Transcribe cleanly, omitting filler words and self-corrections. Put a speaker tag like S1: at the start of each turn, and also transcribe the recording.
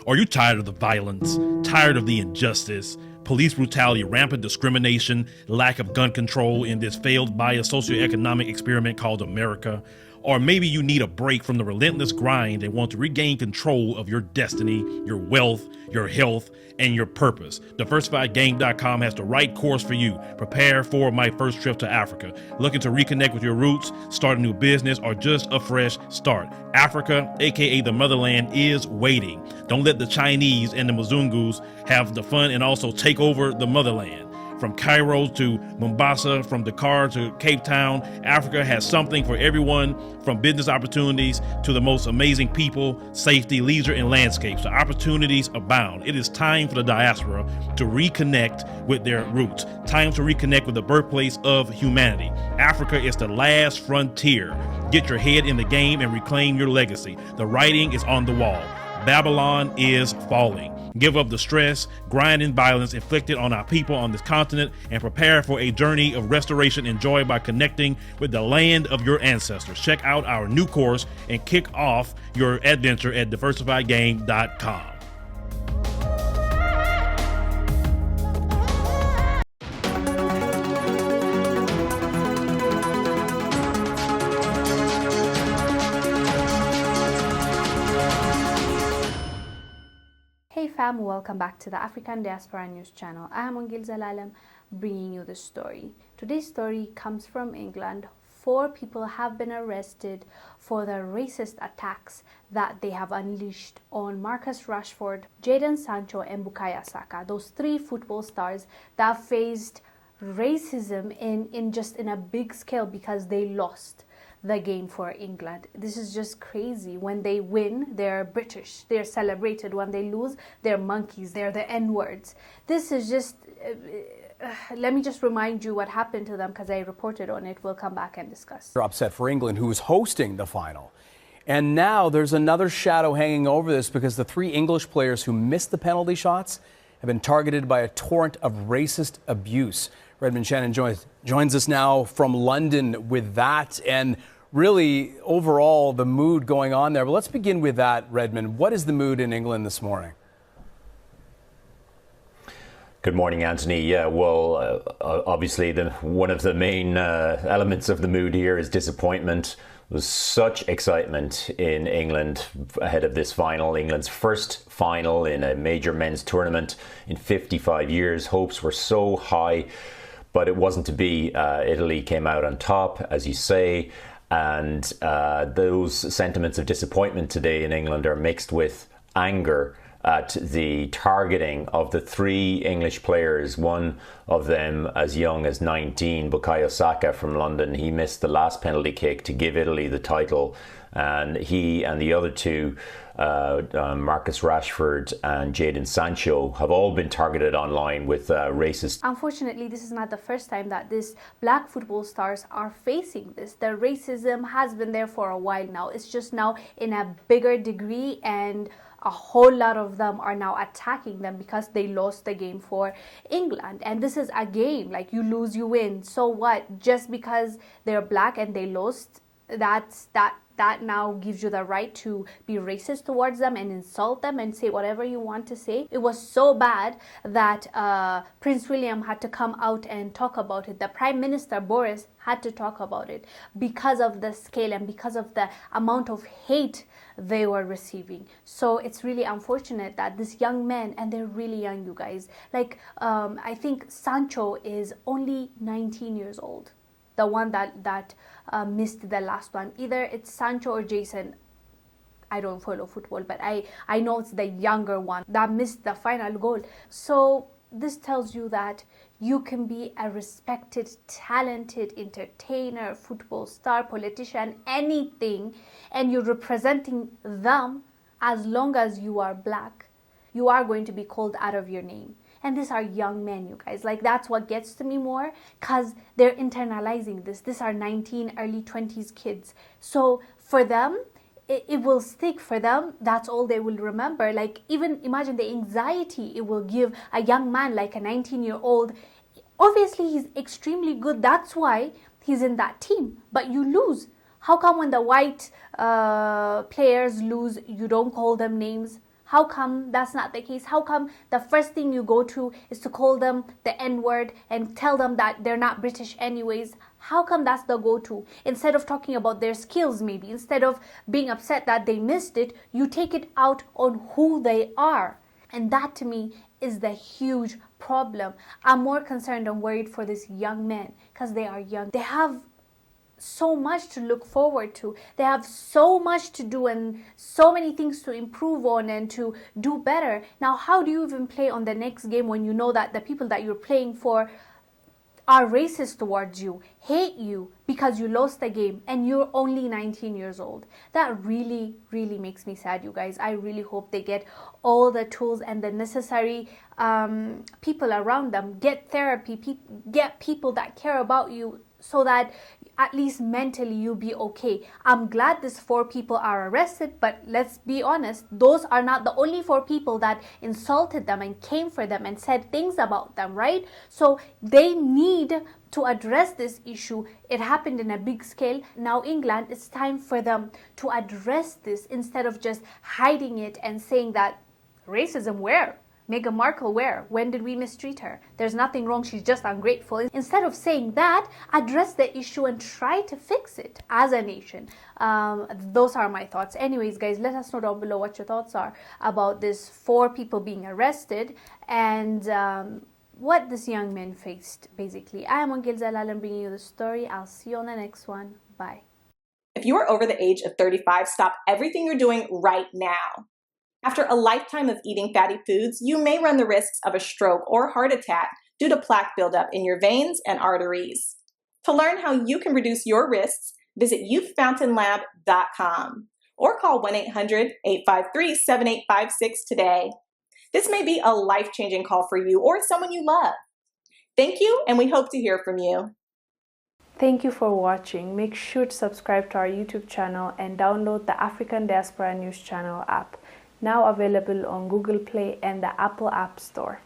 S1: Are you tired of the violence, tired of the injustice, police brutality, rampant discrimination, lack of gun control in this failed biased socioeconomic experiment called America? Or maybe you need a break from the relentless grind and want to regain control of your destiny, your wealth, your health, and your purpose. DiversifiedGame.com has the right course for you. Prepare for my first trip to Africa. Looking to reconnect with your roots, start a new business, or just a fresh start. Africa, aka the motherland, is waiting. Don't let the Chinese and the Mzungus have the fun and also take over the motherland. From Cairo to Mombasa, from Dakar to Cape Town, Africa has something for everyone, from business opportunities to the most amazing people, safety, leisure, and landscapes. The opportunities abound. It is time for the diaspora to reconnect with their roots. Time to reconnect with the birthplace of humanity. Africa is the last frontier. Get your head in the game and reclaim your legacy. The writing is on the wall. Babylon is falling. Give up the stress, grind, and violence inflicted on our people on this continent and prepare for a journey of restoration enjoyed by connecting with the land of your ancestors. Check out our new course and kick off your adventure at DiversifiedGame.com.
S2: Hey fam, welcome back to the African Diaspora News channel. I am Wongel Zelalem bringing you the story. Today's story comes from England. 4 people have been arrested for the racist attacks that they have unleashed on Marcus Rashford, Jadon, Sancho, and Bukayo Saka. Those 3 football stars that faced racism in a big scale because they lost the game for England. This is just crazy. When they win, they're British, they're celebrated. When they lose, they're monkeys, they're the N-words. This is just, let me just remind you what happened to them because I reported on it. We'll come back and discuss.
S3: They're upset for England, who was hosting the final. And now there's another shadow hanging over this because the 3 English players who missed the penalty shots have been targeted by a torrent of racist abuse. Redmond Shannon joins us now from London with that and really overall the mood going on there. But let's begin with that, Redmond. What is the mood in England this morning?
S4: Good morning, Anthony. Yeah, well, obviously one of the main elements of the mood here is disappointment. There was such excitement in England ahead of this final, England's first final in a major men's tournament in 55 years. Hopes were so high, but it wasn't to be. Italy came out on top, as you say. And those sentiments of disappointment today in England are mixed with anger at the targeting of the 3 English players, one of them as young as 19, Bukayo Saka from London. He missed the last penalty kick to give Italy the title, and he and the other 2, Marcus Rashford and Jadon Sancho, have all been targeted online with racist.
S2: Unfortunately, this is not the first time that these black football stars are facing this. The racism has been there for a while now. It's just now in a bigger degree, and a whole lot of them are now attacking them because they lost the game for England. And this is a game, like you lose, you win. So what? Just because they're black and they lost, that now gives you the right to be racist towards them and insult them and say whatever you want to say. It was so bad that Prince William had to come out and talk about it. The Prime Minister Boris had to talk about it because of the scale and because of the amount of hate they were receiving. So it's really unfortunate that this young man, and they're really young, you guys, like I think Sancho is only 19 years old. The one that missed the last one. Either it's Sancho or Jason. I don't follow football, but I know it's the younger one that missed the final goal. So this tells you that you can be a respected, talented entertainer, football star, politician, anything, and you're representing them. As long as you are black, you are going to be called out of your name. And these are young men, you guys. Like, that's what gets to me more, because they're internalizing this. These are 19, early 20s kids. So for them, it will stick. For them, that's all they will remember. Like, even imagine the anxiety it will give a young man like a 19-year-old. Obviously, he's extremely good. That's why he's in that team. But you lose. How come when the white players lose, you don't call them names? How come that's not the case? How come the first thing you go to is to call them the N-word and tell them that they're not British anyways? How come that's the go-to? Instead of talking about their skills maybe, instead of being upset that they missed it, you take it out on who they are. And that to me is the huge problem. I'm more concerned and worried for these young men because they are young. They have so much to look forward to. They have so much to do and so many things to improve on and to do better. Now, how do you even play on the next game when you know that the people that you're playing for are racist towards you, hate you because you lost the game and you're only 19 years old? That really, really makes me sad, you guys. I really hope they get all the tools and the necessary people around them. Get therapy, get people that care about you so that at least mentally you'll be okay. I'm glad these 4 people are arrested, but let's be honest, those are not the only 4 people that insulted them and came for them and said things about them, right? So they need to address this issue. It happened in a big scale. Now England, it's time for them to address this instead of just hiding it and saying that racism where? Meghan Markle where? When did we mistreat her? There's nothing wrong, she's just ungrateful. Instead of saying that, address the issue and try to fix it as a nation. Those are my thoughts. Anyways, guys, let us know down below what your thoughts are about this 4 people being arrested and what this young man faced, basically. I am Wongel Zelalem bringing you the story. I'll see you on the next one. Bye.
S5: If you are over the age of 35, stop everything you're doing right now. After a lifetime of eating fatty foods, you may run the risks of a stroke or heart attack due to plaque buildup in your veins and arteries. To learn how you can reduce your risks, visit youthfountainlab.com or call 1-800-853-7856 today. This may be a life-changing call for you or someone you love. Thank you, and we hope to hear from you.
S2: Thank you for watching. Make sure to subscribe to our YouTube channel and download the African Diaspora News Channel app, now available on Google Play and the Apple App Store.